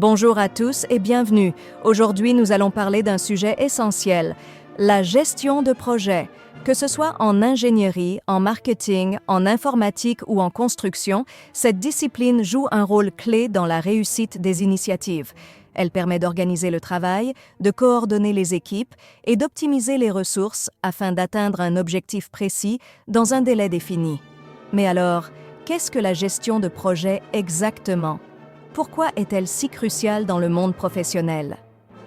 Bonjour à tous et bienvenue. Aujourd'hui, nous allons parler d'un sujet essentiel, la gestion de projet. Que ce soit en ingénierie, en marketing, en informatique ou en construction, cette discipline joue un rôle clé dans la réussite des initiatives. Elle permet d'organiser le travail, de coordonner les équipes et d'optimiser les ressources afin d'atteindre un objectif précis dans un délai défini. Mais alors, qu'est-ce que la gestion de projet exactement ? Pourquoi est-elle si cruciale dans le monde professionnel?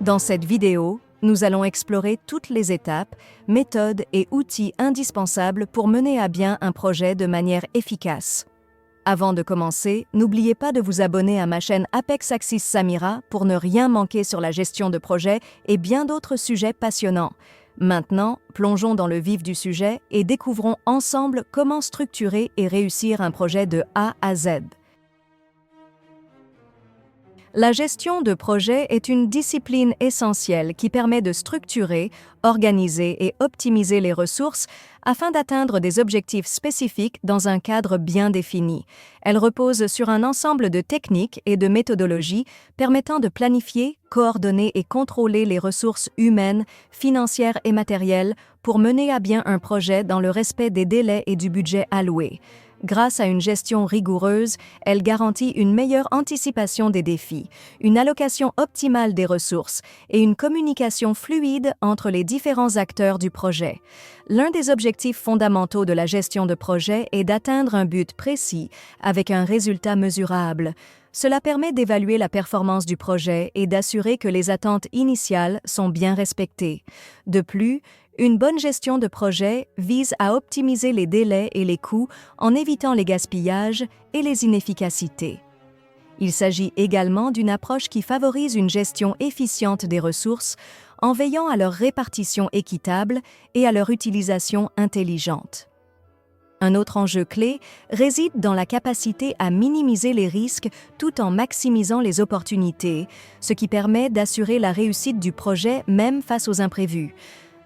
Dans cette vidéo, nous allons explorer toutes les étapes, méthodes et outils indispensables pour mener à bien un projet de manière efficace. Avant de commencer, n'oubliez pas de vous abonner à ma chaîne Apex Axis Samira pour ne rien manquer sur la gestion de projet et bien d'autres sujets passionnants. Maintenant, plongeons dans le vif du sujet et découvrons ensemble comment structurer et réussir un projet de A à Z. La gestion de projet est une discipline essentielle qui permet de structurer, organiser et optimiser les ressources afin d'atteindre des objectifs spécifiques dans un cadre bien défini. Elle repose sur un ensemble de techniques et de méthodologies permettant de planifier, coordonner et contrôler les ressources humaines, financières et matérielles pour mener à bien un projet dans le respect des délais et du budget alloué. Grâce à une gestion rigoureuse, elle garantit une meilleure anticipation des défis, une allocation optimale des ressources et une communication fluide entre les différents acteurs du projet. L'un des objectifs fondamentaux de la gestion de projet est d'atteindre un but précis avec un résultat mesurable. Cela permet d'évaluer la performance du projet et d'assurer que les attentes initiales sont bien respectées. De plus, une bonne gestion de projet vise à optimiser les délais et les coûts en évitant les gaspillages et les inefficacités. Il s'agit également d'une approche qui favorise une gestion efficiente des ressources en veillant à leur répartition équitable et à leur utilisation intelligente. Un autre enjeu clé réside dans la capacité à minimiser les risques tout en maximisant les opportunités, ce qui permet d'assurer la réussite du projet même face aux imprévus.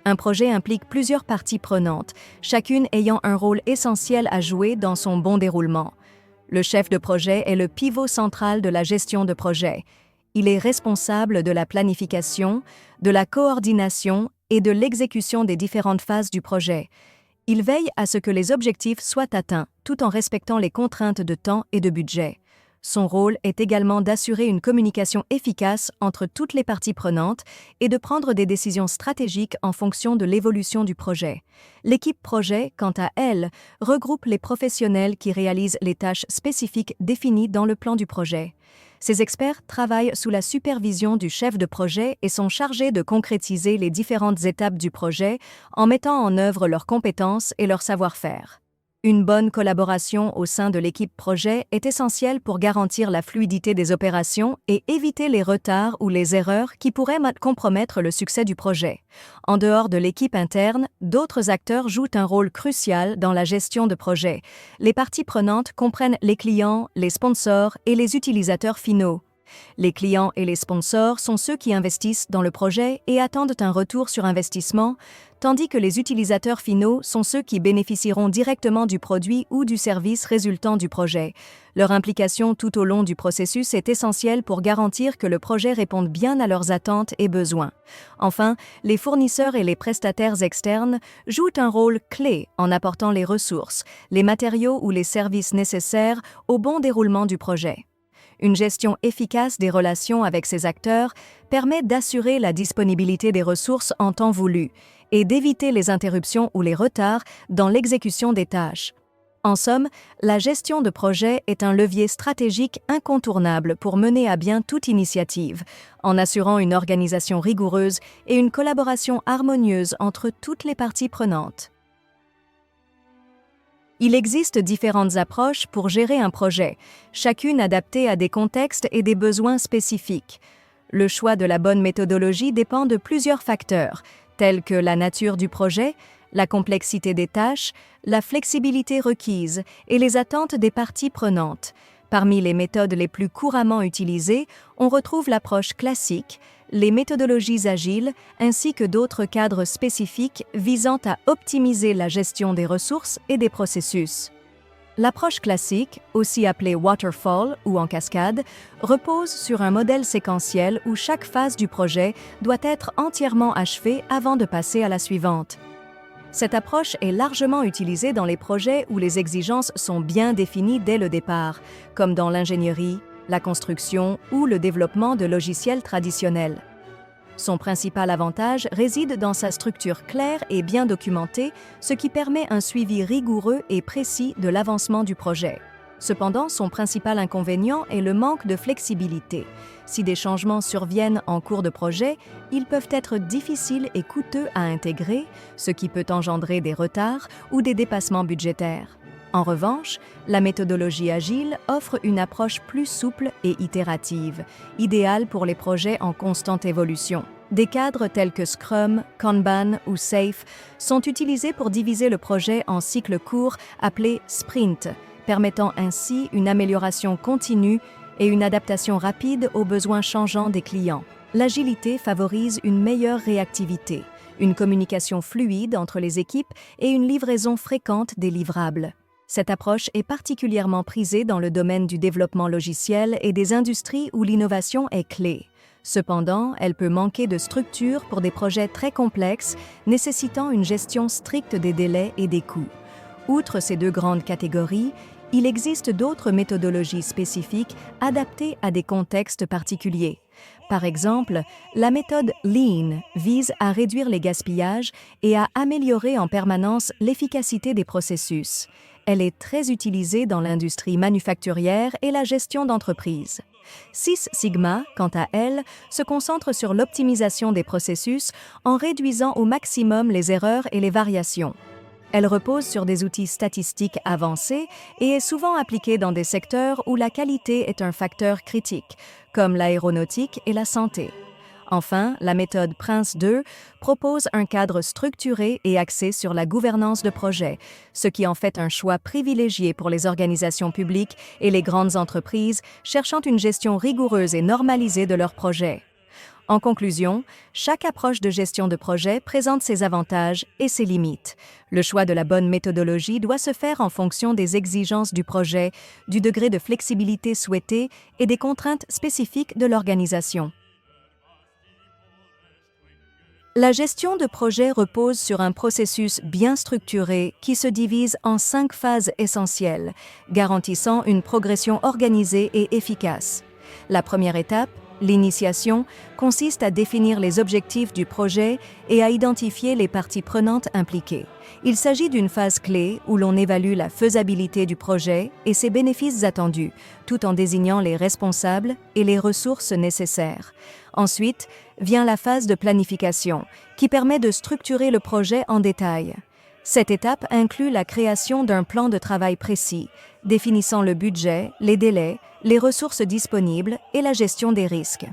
Un projet implique plusieurs parties prenantes, chacune ayant un rôle essentiel à jouer dans son bon déroulement. Le chef de projet est le pivot central de la gestion de projet. Il est responsable de la planification, de la coordination et de l'exécution des différentes phases du projet. Il veille à ce que les objectifs soient atteints, tout en respectant les contraintes de temps et de budget. Son rôle est également d'assurer une communication efficace entre toutes les parties prenantes et de prendre des décisions stratégiques en fonction de l'évolution du projet. L'équipe projet, quant à elle, regroupe les professionnels qui réalisent les tâches spécifiques définies dans le plan du projet. Ces experts travaillent sous la supervision du chef de projet et sont chargés de concrétiser les différentes étapes du projet en mettant en œuvre leurs compétences et leur savoir-faire. Une bonne collaboration au sein de l'équipe projet est essentielle pour garantir la fluidité des opérations et éviter les retards ou les erreurs qui pourraient compromettre le succès du projet. En dehors de l'équipe interne, d'autres acteurs jouent un rôle crucial dans la gestion de projet. Les parties prenantes comprennent les clients, les sponsors et les utilisateurs finaux. Les clients et les sponsors sont ceux qui investissent dans le projet et attendent un retour sur investissement, tandis que les utilisateurs finaux sont ceux qui bénéficieront directement du produit ou du service résultant du projet. Leur implication tout au long du processus est essentielle pour garantir que le projet réponde bien à leurs attentes et besoins. Enfin, les fournisseurs et les prestataires externes jouent un rôle clé en apportant les ressources, les matériaux ou les services nécessaires au bon déroulement du projet. Une gestion efficace des relations avec ces acteurs permet d'assurer la disponibilité des ressources en temps voulu et d'éviter les interruptions ou les retards dans l'exécution des tâches. En somme, la gestion de projet est un levier stratégique incontournable pour mener à bien toute initiative, en assurant une organisation rigoureuse et une collaboration harmonieuse entre toutes les parties prenantes. Il existe différentes approches pour gérer un projet, chacune adaptée à des contextes et des besoins spécifiques. Le choix de la bonne méthodologie dépend de plusieurs facteurs, tels que la nature du projet, la complexité des tâches, la flexibilité requise et les attentes des parties prenantes. Parmi les méthodes les plus couramment utilisées, on retrouve l'approche classique, les méthodologies agiles ainsi que d'autres cadres spécifiques visant à optimiser la gestion des ressources et des processus. L'approche classique, aussi appelée waterfall ou en cascade, repose sur un modèle séquentiel où chaque phase du projet doit être entièrement achevée avant de passer à la suivante. Cette approche est largement utilisée dans les projets où les exigences sont bien définies dès le départ, comme dans l'ingénierie, la construction ou le développement de logiciels traditionnels. Son principal avantage réside dans sa structure claire et bien documentée, ce qui permet un suivi rigoureux et précis de l'avancement du projet. Cependant, son principal inconvénient est le manque de flexibilité. Si des changements surviennent en cours de projet, ils peuvent être difficiles et coûteux à intégrer, ce qui peut engendrer des retards ou des dépassements budgétaires. En revanche, la méthodologie agile offre une approche plus souple et itérative, idéale pour les projets en constante évolution. Des cadres tels que Scrum, Kanban ou SAFe sont utilisés pour diviser le projet en cycles courts appelés sprints, permettant ainsi une amélioration continue et une adaptation rapide aux besoins changeants des clients. L'agilité favorise une meilleure réactivité, une communication fluide entre les équipes et une livraison fréquente des livrables. Cette approche est particulièrement prisée dans le domaine du développement logiciel et des industries où l'innovation est clé. Cependant, elle peut manquer de structure pour des projets très complexes, nécessitant une gestion stricte des délais et des coûts. Outre ces deux grandes catégories, il existe d'autres méthodologies spécifiques adaptées à des contextes particuliers. Par exemple, la méthode Lean vise à réduire les gaspillages et à améliorer en permanence l'efficacité des processus. Elle est très utilisée dans l'industrie manufacturière et la gestion d'entreprise. Six Sigma, quant à elle, se concentre sur l'optimisation des processus en réduisant au maximum les erreurs et les variations. Elle repose sur des outils statistiques avancés et est souvent appliquée dans des secteurs où la qualité est un facteur critique, comme l'aéronautique et la santé. Enfin, la méthode Prince 2 propose un cadre structuré et axé sur la gouvernance de projet, ce qui en fait un choix privilégié pour les organisations publiques et les grandes entreprises cherchant une gestion rigoureuse et normalisée de leurs projets. En conclusion, chaque approche de gestion de projet présente ses avantages et ses limites. Le choix de la bonne méthodologie doit se faire en fonction des exigences du projet, du degré de flexibilité souhaité et des contraintes spécifiques de l'organisation. La gestion de projet repose sur un processus bien structuré qui se divise en 5 phases essentielles, garantissant une progression organisée et efficace. La première étape, l'initiation, consiste à définir les objectifs du projet et à identifier les parties prenantes impliquées. Il s'agit d'une phase clé où l'on évalue la faisabilité du projet et ses bénéfices attendus, tout en désignant les responsables et les ressources nécessaires. Ensuite, vient la phase de planification, qui permet de structurer le projet en détail. Cette étape inclut la création d'un plan de travail précis, définissant le budget, les délais, les ressources disponibles et la gestion des risques.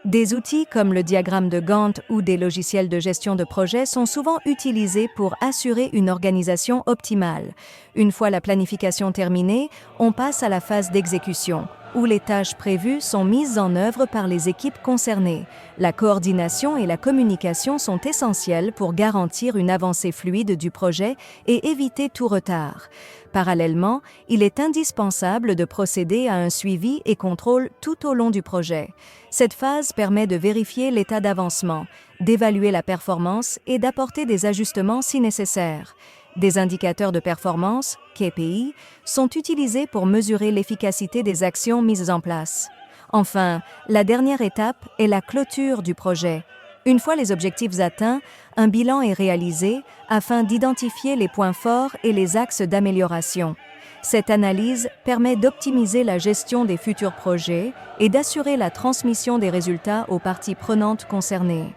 Des outils comme le diagramme de Gantt ou des logiciels de gestion de projet sont souvent utilisés pour assurer une organisation optimale. Une fois la planification terminée, on passe à la phase d'exécution, où les tâches prévues sont mises en œuvre par les équipes concernées. La coordination et la communication sont essentielles pour garantir une avancée fluide du projet et éviter tout retard. Parallèlement, il est indispensable de procéder à un suivi et contrôle tout au long du projet. Cette phase permet de vérifier l'état d'avancement, d'évaluer la performance et d'apporter des ajustements si nécessaire. Des indicateurs de performance, KPI, sont utilisés pour mesurer l'efficacité des actions mises en place. Enfin, la dernière étape est la clôture du projet. Une fois les objectifs atteints, un bilan est réalisé afin d'identifier les points forts et les axes d'amélioration. Cette analyse permet d'optimiser la gestion des futurs projets et d'assurer la transmission des résultats aux parties prenantes concernées.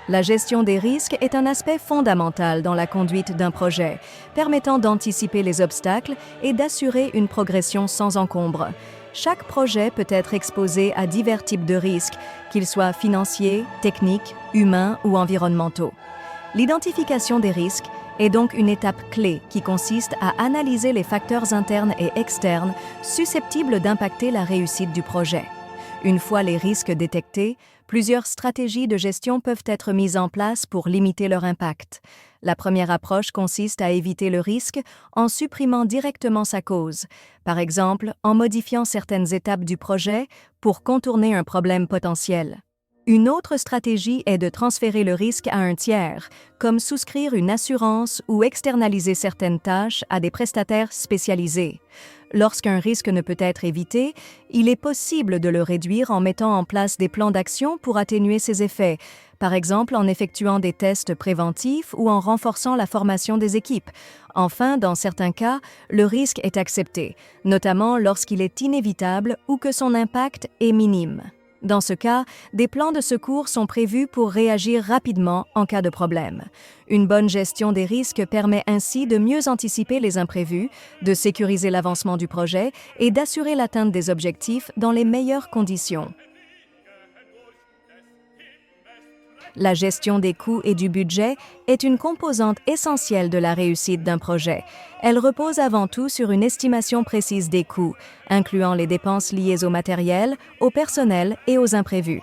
La gestion des risques est un aspect fondamental dans la conduite d'un projet, permettant d'anticiper les obstacles et d'assurer une progression sans encombre. Chaque projet peut être exposé à divers types de risques, qu'ils soient financiers, techniques, humains ou environnementaux. L'identification des risques est donc une étape clé qui consiste à analyser les facteurs internes et externes susceptibles d'impacter la réussite du projet. Une fois les risques détectés, plusieurs stratégies de gestion peuvent être mises en place pour limiter leur impact. La première approche consiste à éviter le risque en supprimant directement sa cause, par exemple en modifiant certaines étapes du projet pour contourner un problème potentiel. Une autre stratégie est de transférer le risque à un tiers, comme souscrire une assurance ou externaliser certaines tâches à des prestataires spécialisés. Lorsqu'un risque ne peut être évité, il est possible de le réduire en mettant en place des plans d'action pour atténuer ses effets, par exemple en effectuant des tests préventifs ou en renforçant la formation des équipes. Enfin, dans certains cas, le risque est accepté, notamment lorsqu'il est inévitable ou que son impact est minime. Dans ce cas, des plans de secours sont prévus pour réagir rapidement en cas de problème. Une bonne gestion des risques permet ainsi de mieux anticiper les imprévus, de sécuriser l'avancement du projet et d'assurer l'atteinte des objectifs dans les meilleures conditions. La gestion des coûts et du budget est une composante essentielle de la réussite d'un projet. Elle repose avant tout sur une estimation précise des coûts, incluant les dépenses liées au matériel, au personnel et aux imprévus.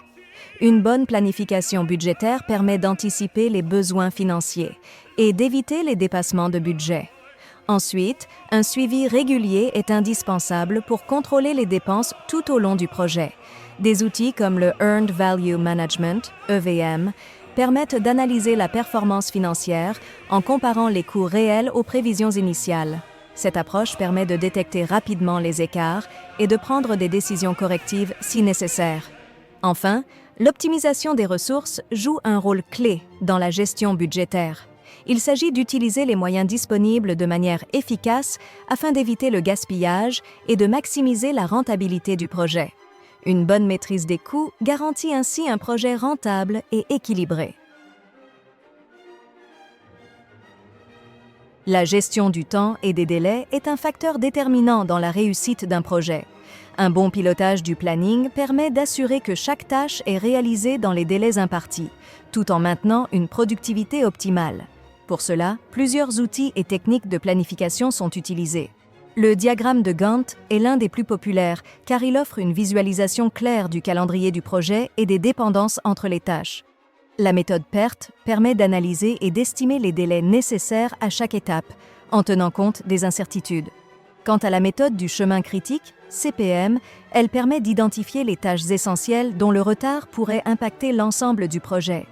Une bonne planification budgétaire permet d'anticiper les besoins financiers et d'éviter les dépassements de budget. Ensuite, un suivi régulier est indispensable pour contrôler les dépenses tout au long du projet. Des outils comme le Earned Value Management, EVM, permettent d'analyser la performance financière en comparant les coûts réels aux prévisions initiales. Cette approche permet de détecter rapidement les écarts et de prendre des décisions correctives si nécessaire. Enfin, l'optimisation des ressources joue un rôle clé dans la gestion budgétaire. Il s'agit d'utiliser les moyens disponibles de manière efficace afin d'éviter le gaspillage et de maximiser la rentabilité du projet. Une bonne maîtrise des coûts garantit ainsi un projet rentable et équilibré. La gestion du temps et des délais est un facteur déterminant dans la réussite d'un projet. Un bon pilotage du planning permet d'assurer que chaque tâche est réalisée dans les délais impartis, tout en maintenant une productivité optimale. Pour cela, plusieurs outils et techniques de planification sont utilisés. Le diagramme de Gantt est l'un des plus populaires car il offre une visualisation claire du calendrier du projet et des dépendances entre les tâches. La méthode PERT permet d'analyser et d'estimer les délais nécessaires à chaque étape, en tenant compte des incertitudes. Quant à la méthode du chemin critique, CPM, elle permet d'identifier les tâches essentielles dont le retard pourrait impacter l'ensemble du projet.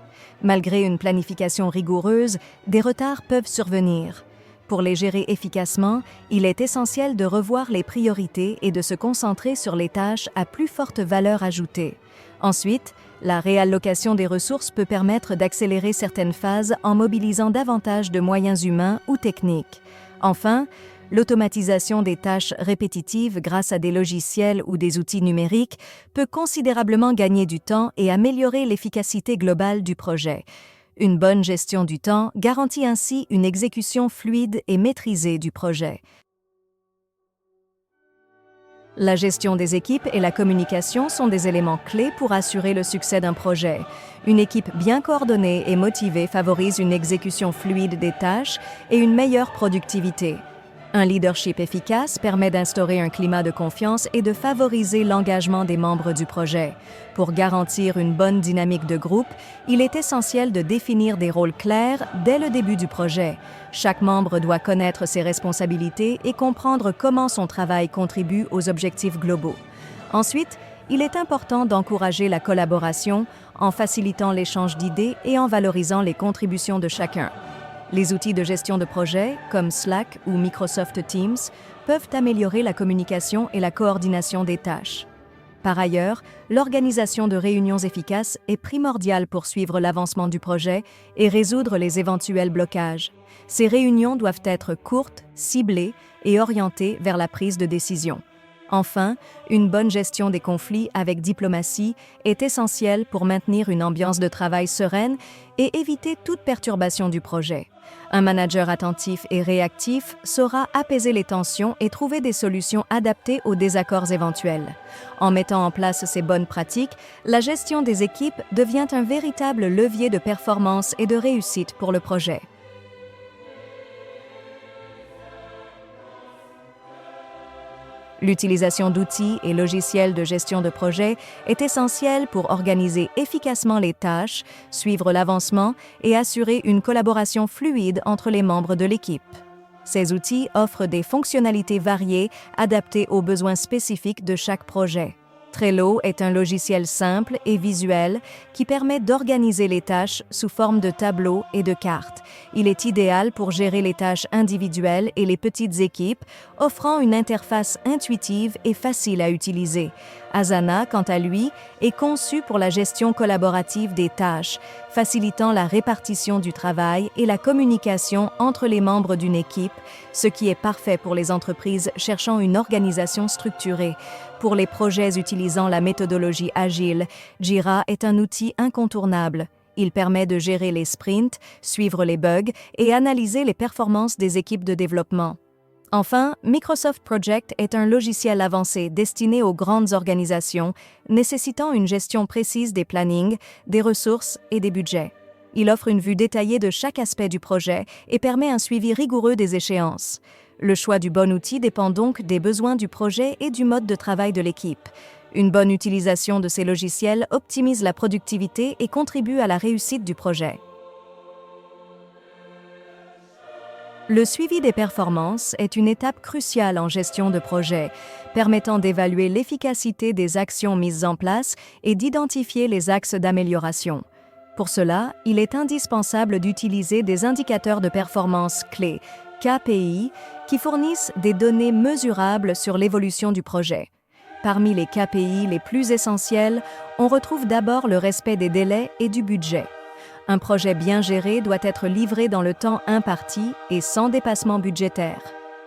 Malgré une planification rigoureuse, des retards peuvent survenir. Pour les gérer efficacement, il est essentiel de revoir les priorités et de se concentrer sur les tâches à plus forte valeur ajoutée. Ensuite, la réallocation des ressources peut permettre d'accélérer certaines phases en mobilisant davantage de moyens humains ou techniques. Enfin, l'automatisation des tâches répétitives grâce à des logiciels ou des outils numériques peut considérablement gagner du temps et améliorer l'efficacité globale du projet. Une bonne gestion du temps garantit ainsi une exécution fluide et maîtrisée du projet. La gestion des équipes et la communication sont des éléments clés pour assurer le succès d'un projet. Une équipe bien coordonnée et motivée favorise une exécution fluide des tâches et une meilleure productivité. Un leadership efficace permet d'instaurer un climat de confiance et de favoriser l'engagement des membres du projet. Pour garantir une bonne dynamique de groupe, il est essentiel de définir des rôles clairs dès le début du projet. Chaque membre doit connaître ses responsabilités et comprendre comment son travail contribue aux objectifs globaux. Ensuite, il est important d'encourager la collaboration en facilitant l'échange d'idées et en valorisant les contributions de chacun. Les outils de gestion de projet, comme Slack ou Microsoft Teams, peuvent améliorer la communication et la coordination des tâches. Par ailleurs, l'organisation de réunions efficaces est primordiale pour suivre l'avancement du projet et résoudre les éventuels blocages. Ces réunions doivent être courtes, ciblées et orientées vers la prise de décision. Enfin, une bonne gestion des conflits avec diplomatie est essentielle pour maintenir une ambiance de travail sereine et éviter toute perturbation du projet. Un manager attentif et réactif saura apaiser les tensions et trouver des solutions adaptées aux désaccords éventuels. En mettant en place ces bonnes pratiques, la gestion des équipes devient un véritable levier de performance et de réussite pour le projet. L'utilisation d'outils et logiciels de gestion de projet est essentielle pour organiser efficacement les tâches, suivre l'avancement et assurer une collaboration fluide entre les membres de l'équipe. Ces outils offrent des fonctionnalités variées adaptées aux besoins spécifiques de chaque projet. Trello est un logiciel simple et visuel qui permet d'organiser les tâches sous forme de tableaux et de cartes. Il est idéal pour gérer les tâches individuelles et les petites équipes, offrant une interface intuitive et facile à utiliser. Asana, quant à lui, est conçu pour la gestion collaborative des tâches, facilitant la répartition du travail et la communication entre les membres d'une équipe, ce qui est parfait pour les entreprises cherchant une organisation structurée. Pour les projets utilisant la méthodologie agile, Jira est un outil incontournable. Il permet de gérer les sprints, suivre les bugs et analyser les performances des équipes de développement. Enfin, Microsoft Project est un logiciel avancé destiné aux grandes organisations, nécessitant une gestion précise des plannings, des ressources et des budgets. Il offre une vue détaillée de chaque aspect du projet et permet un suivi rigoureux des échéances. Le choix du bon outil dépend donc des besoins du projet et du mode de travail de l'équipe. Une bonne utilisation de ces logiciels optimise la productivité et contribue à la réussite du projet. Le suivi des performances est une étape cruciale en gestion de projet, permettant d'évaluer l'efficacité des actions mises en place et d'identifier les axes d'amélioration. Pour cela, il est indispensable d'utiliser des indicateurs de performance clés, KPI, qui fournissent des données mesurables sur l'évolution du projet. Parmi les KPI les plus essentiels, on retrouve d'abord le respect des délais et du budget. Un projet bien géré doit être livré dans le temps imparti et sans dépassement budgétaire.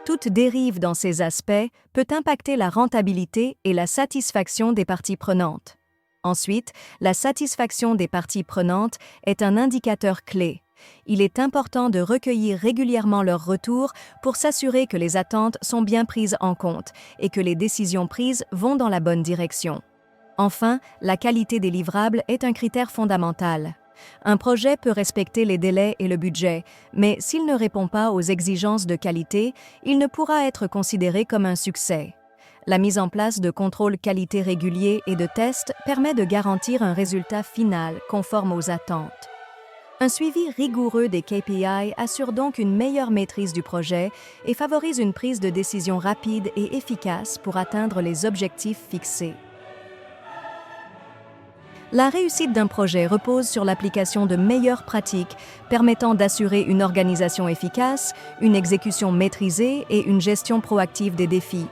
Toute dérive dans ces aspects peut impacter la rentabilité et la satisfaction des parties prenantes. Ensuite, la satisfaction des parties prenantes est un indicateur clé. Il est important de recueillir régulièrement leurs retours pour s'assurer que les attentes sont bien prises en compte et que les décisions prises vont dans la bonne direction. Enfin, la qualité des livrables est un critère fondamental. Un projet peut respecter les délais et le budget, mais s'il ne répond pas aux exigences de qualité, il ne pourra être considéré comme un succès. La mise en place de contrôles qualité réguliers et de tests permet de garantir un résultat final conforme aux attentes. Un suivi rigoureux des KPI assure donc une meilleure maîtrise du projet et favorise une prise de décision rapide et efficace pour atteindre les objectifs fixés. La réussite d'un projet repose sur l'application de meilleures pratiques permettant d'assurer une organisation efficace, une exécution maîtrisée et une gestion proactive des défis.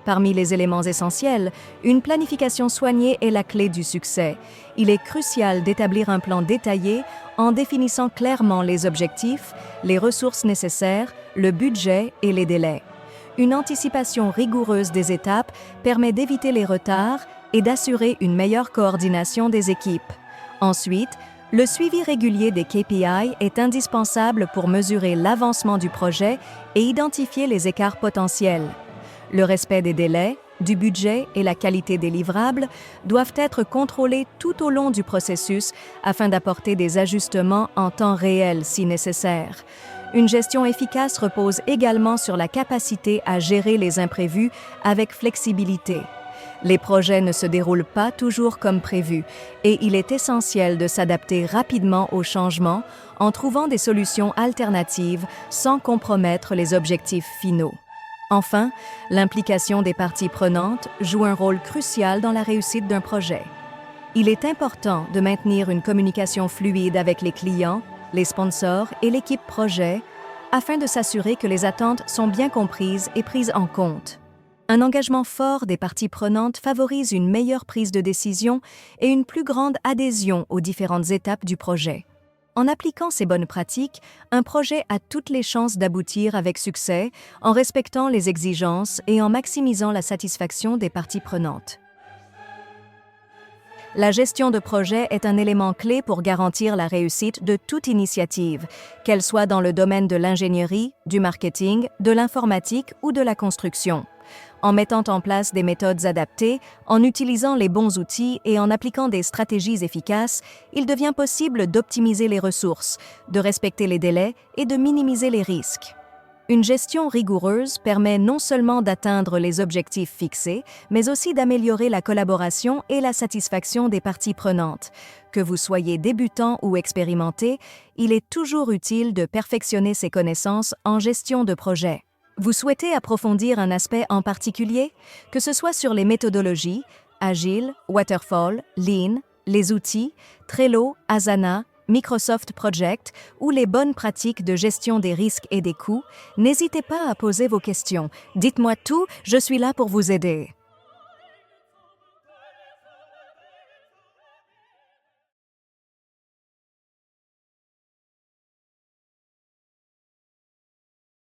Parmi les éléments essentiels, une planification soignée est la clé du succès. Il est crucial d'établir un plan détaillé en définissant clairement les objectifs, les ressources nécessaires, le budget et les délais. Une anticipation rigoureuse des étapes permet d'éviter les retards et d'assurer une meilleure coordination des équipes. Ensuite, le suivi régulier des KPI est indispensable pour mesurer l'avancement du projet et identifier les écarts potentiels. Le respect des délais, du budget et la qualité des livrables doivent être contrôlés tout au long du processus afin d'apporter des ajustements en temps réel si nécessaire. Une gestion efficace repose également sur la capacité à gérer les imprévus avec flexibilité. Les projets ne se déroulent pas toujours comme prévu et il est essentiel de s'adapter rapidement aux changements en trouvant des solutions alternatives sans compromettre les objectifs finaux. Enfin, l'implication des parties prenantes joue un rôle crucial dans la réussite d'un projet. Il est important de maintenir une communication fluide avec les clients, les sponsors et l'équipe projet afin de s'assurer que les attentes sont bien comprises et prises en compte. Un engagement fort des parties prenantes favorise une meilleure prise de décision et une plus grande adhésion aux différentes étapes du projet. En appliquant ces bonnes pratiques, un projet a toutes les chances d'aboutir avec succès en respectant les exigences et en maximisant la satisfaction des parties prenantes. La gestion de projet est un élément clé pour garantir la réussite de toute initiative, qu'elle soit dans le domaine de l'ingénierie, du marketing, de l'informatique ou de la construction. En mettant en place des méthodes adaptées, en utilisant les bons outils et en appliquant des stratégies efficaces, il devient possible d'optimiser les ressources, de respecter les délais et de minimiser les risques. Une gestion rigoureuse permet non seulement d'atteindre les objectifs fixés, mais aussi d'améliorer la collaboration et la satisfaction des parties prenantes. Que vous soyez débutant ou expérimenté, il est toujours utile de perfectionner ses connaissances en gestion de projet. Vous souhaitez approfondir un aspect en particulier? Que ce soit sur les méthodologies, Agile, Waterfall, Lean, les outils, Trello, Asana, Microsoft Project ou les bonnes pratiques de gestion des risques et des coûts, n'hésitez pas à poser vos questions. Dites-moi tout, je suis là pour vous aider.